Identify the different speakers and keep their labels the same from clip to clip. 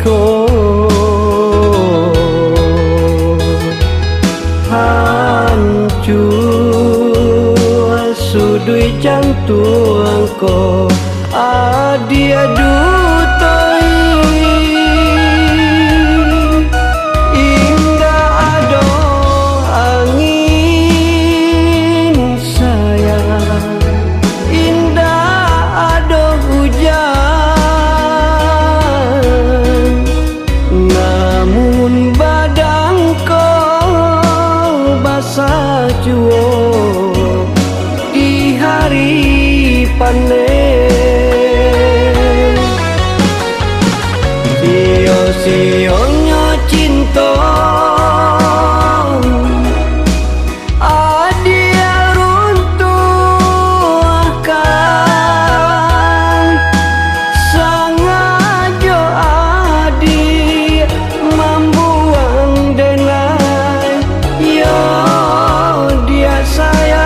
Speaker 1: ko hancur sudui jantung ko adia dutai indah ado angin sayang indah ado hujan namun badan ko basah juo di hari panen sio-sionyo cinta adia runtuhkan sengaja adia membuang denai yo dia sayang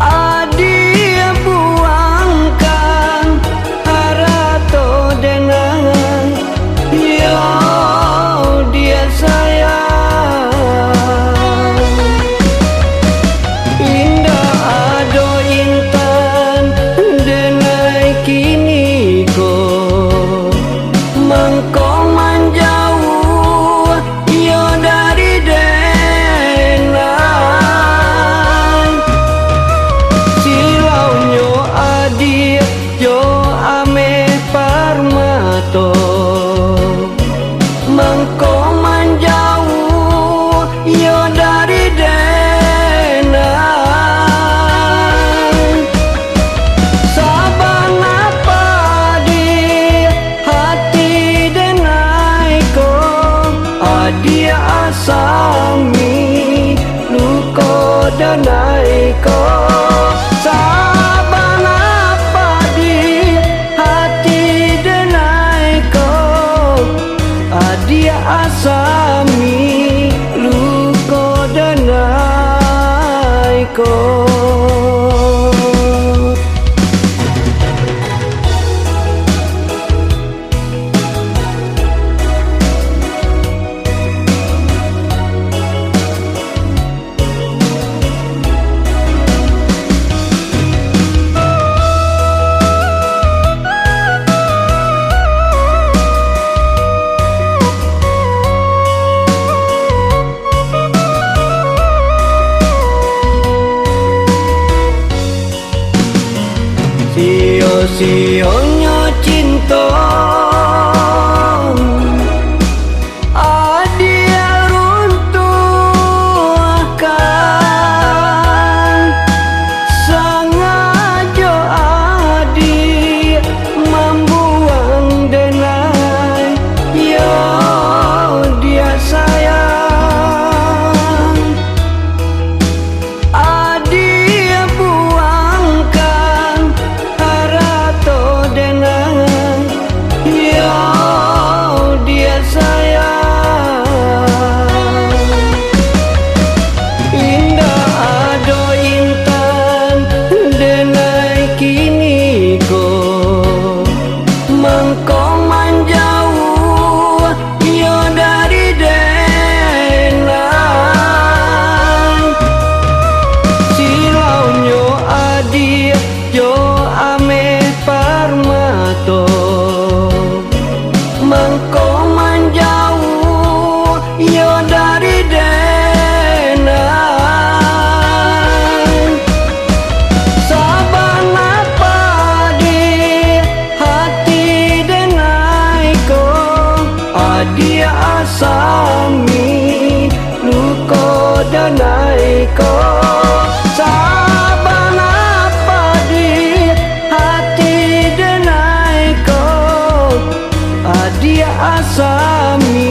Speaker 1: adia buangkan harato denai yo dia sayang indah ado intan denai kini ko mangko menjauh yo dari denai silaunya adia yo ame parmato mangko menjauh yo dari denai saban apa di hati denai ko adia asami luko denai ko saban apa di hati denai ko adia asami luko denai ko sio-sionyo cinta adia runtuhkan sengaja adia membuang denai yo dia sayang adia buangkan harato denai yo dia sayang indah ado intan denai kini ko mangko menjauh yo dari denai silaunya adia yo ame parmato mangko menjauh yo dari denai saban apa di hati denai ko adia asami luko denai ko saban apa di hati denai ko adia asami